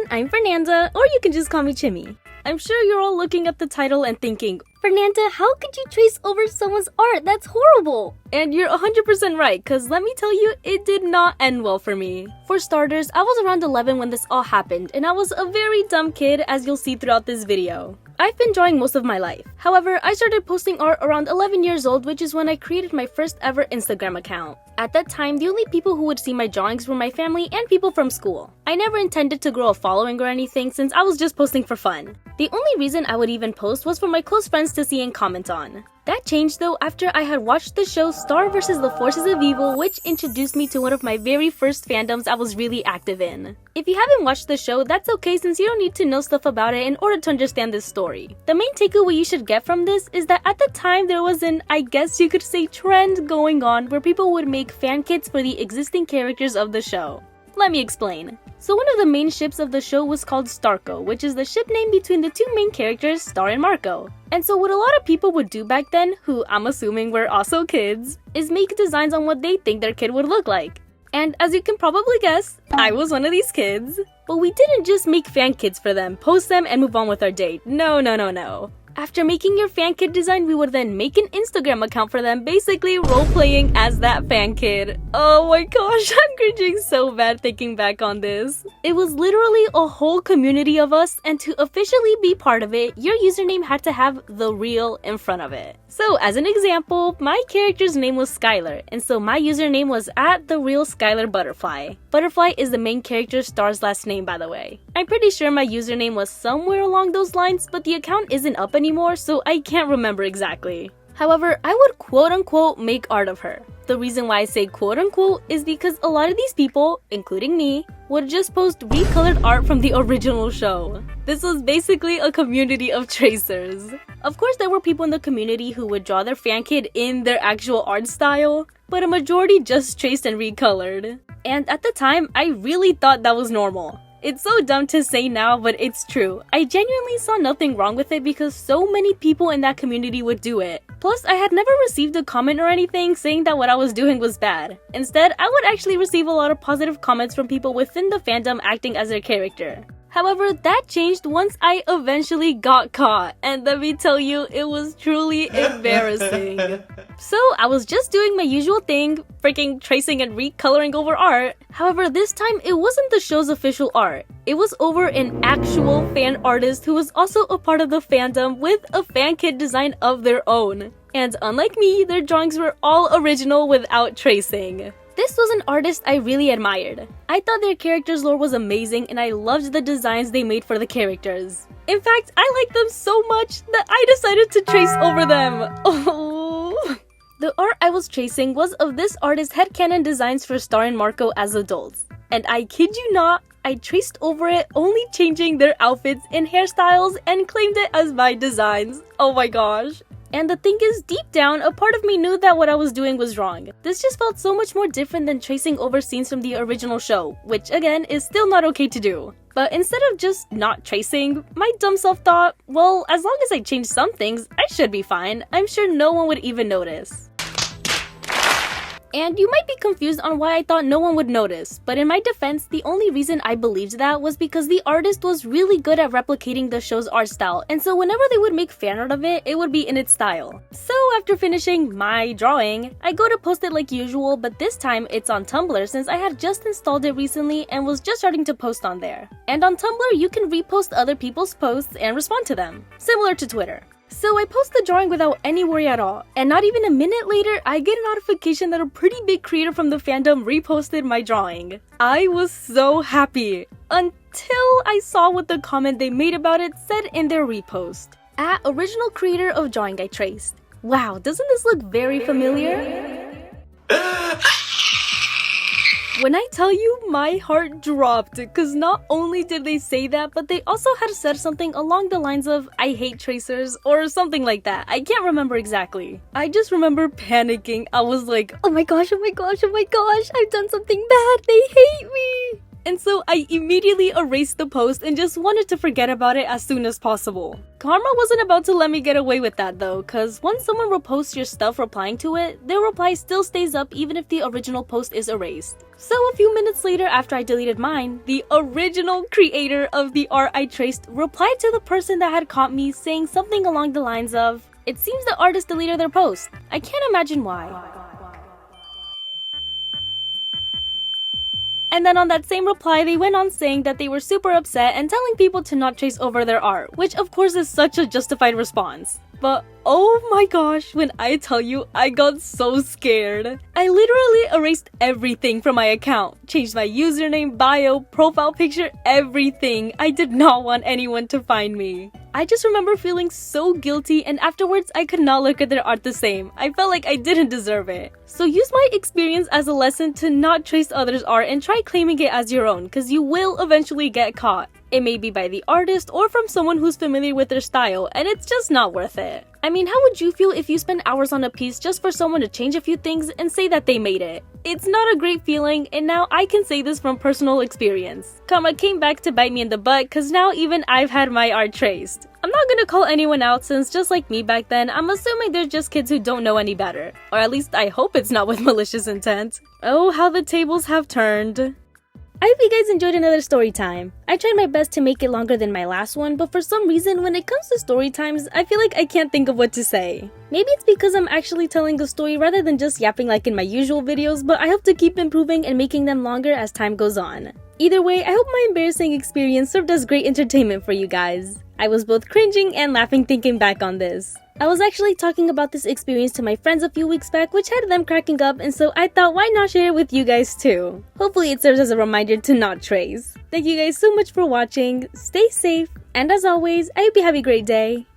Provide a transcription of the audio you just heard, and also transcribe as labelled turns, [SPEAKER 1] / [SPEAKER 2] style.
[SPEAKER 1] I'm Fernanda, or you can just call me Chimmy. I'm sure you're all looking at the title and thinking, Fernanda, how could you trace over someone's art? That's horrible! And you're 100% right, cause let me tell you, it did not end well for me. For starters, I was around 11 when this all happened, and I was a very dumb kid, as you'll see throughout this video. I've been drawing most of my life. However, I started posting art around 11 years old, which is when I created my first ever Instagram account. At that time, the only people who would see my drawings were my family and people from school. I never intended to grow a following or anything since I was just posting for fun. The only reason I would even post was for my close friends to see and comment on. That changed though after I had watched the show Star vs. the Forces of Evil, which introduced me to one of my very first fandoms I was really active in. If you haven't watched the show, that's okay since you don't need to know stuff about it in order to understand this story. The main takeaway you should get from this is that at the time there was an, I guess you could say, trend going on where people would make fan kits for the existing characters of the show. Let me explain. So one of the main ships of the show was called Starco, which is the ship name between the two main characters, Star and Marco. And so what a lot of people would do back then, who I'm assuming were also kids, is make designs on what they think their kid would look like. And as you can probably guess, I was one of these kids. But we didn't just make fan kits for them, post them, and move on with our date. No. After making your fan kit design, we would then make an Instagram account for them, basically role-playing as that fan kid. Oh my gosh, I'm cringing so bad thinking back on this. It was literally a whole community of us, and to officially be part of it, your username had to have the real in front of it. So as an example, my character's name was Skylar, and so my username was @TheRealSkylarButterfly. Butterfly is the main character Star's last name, by the way. I'm pretty sure my username was somewhere along those lines, but the account isn't up anymore, so I can't remember exactly. However, I would quote-unquote make art of her. The reason why I say quote-unquote is because a lot of these people, including me, would just post recolored art from the original show. This was basically a community of tracers. Of course, there were people in the community who would draw their fan kid in their actual art style, but a majority just traced and recolored. And at the time, I really thought that was normal. It's so dumb to say now, but it's true. I genuinely saw nothing wrong with it because so many people in that community would do it. Plus, I had never received a comment or anything saying that what I was doing was bad. Instead, I would actually receive a lot of positive comments from people within the fandom acting as their character. However, that changed once I eventually got caught, and let me tell you, it was truly embarrassing. So, I was just doing my usual thing, freaking tracing and recoloring over art. However, this time, it wasn't the show's official art. It was over an actual fan artist who was also a part of the fandom with a fan kit design of their own. And unlike me, their drawings were all original without tracing. This was an artist I really admired. I thought their character's lore was amazing and I loved the designs they made for the characters. In fact, I liked them so much that I decided to trace over them. Oh. The art I was tracing was of this artist's headcanon designs for Star and Marco as adults. And I kid you not, I traced over it, only changing their outfits and hairstyles and claimed it as my designs. Oh my gosh. And the thing is, deep down, a part of me knew that what I was doing was wrong. This just felt so much more different than tracing over scenes from the original show, which again, is still not okay to do. But instead of just not tracing, my dumb self thought, well, as long as I change some things, I should be fine. I'm sure no one would even notice. And you might be confused on why I thought no one would notice, but in my defense, the only reason I believed that was because the artist was really good at replicating the show's art style, and so whenever they would make fan art of it, it would be in its style. So after finishing my drawing, I go to post it like usual, but this time it's on Tumblr since I had just installed it recently and was just starting to post on there. And on Tumblr, you can repost other people's posts and respond to them, similar to Twitter. So I post the drawing without any worry at all, and not even a minute later, I get a notification that a pretty big creator from the fandom reposted my drawing. I was so happy, until I saw what the comment they made about it said in their repost. @original creator of drawing I traced. Wow, doesn't this look very familiar? When I tell you, my heart dropped, cause not only did they say that, but they also had said something along the lines of, I hate tracers, or something like that. I can't remember exactly. I just remember panicking. I was like, oh my gosh, I've done something bad, they hate me. and so I immediately erased the post and just wanted to forget about it as soon as possible. Karma wasn't about to let me get away with that though, cause once someone reposts your stuff replying to it, their reply still stays up even if the original post is erased. So a few minutes later after I deleted mine, the original creator of the art I traced replied to the person that had caught me saying something along the lines of, "It seems the artist deleted their post. I can't imagine why." And then on that same reply, they went on saying that they were super upset and telling people to not trace over their art, which of course is such a justified response. But oh my gosh, when I tell you, I got so scared. I literally erased everything from my account, changed my username, bio, profile picture, everything. I did not want anyone to find me. I just remember feeling so guilty, and afterwards I could not look at their art the same. I felt like I didn't deserve it. So use my experience as a lesson to not trace others' art and try claiming it as your own, cause you will eventually get caught. It may be by the artist or from someone who's familiar with their style, and it's just not worth it. I mean, how would you feel if you spent hours on a piece just for someone to change a few things and say that they made it? It's not a great feeling, and now I can say this from personal experience. Karma came back to bite me in the butt, cause now even I've had my art traced. I'm not gonna call anyone out since just like me back then, I'm assuming they're just kids who don't know any better. Or at least I hope it's not with malicious intent. Oh, how the tables have turned. I hope you guys enjoyed another story time. I tried my best to make it longer than my last one, but for some reason when it comes to story times, I feel like I can't think of what to say. Maybe it's because I'm actually telling a story rather than just yapping like in my usual videos, but I hope to keep improving and making them longer as time goes on. Either way, I hope my embarrassing experience served as great entertainment for you guys. I was both cringing and laughing thinking back on this. I was actually talking about this experience to my friends a few weeks back, which had them cracking up, and so I thought why not share it with you guys too. Hopefully it serves as a reminder to not trace. Thank you guys so much for watching, stay safe, and as always, I hope you have a great day.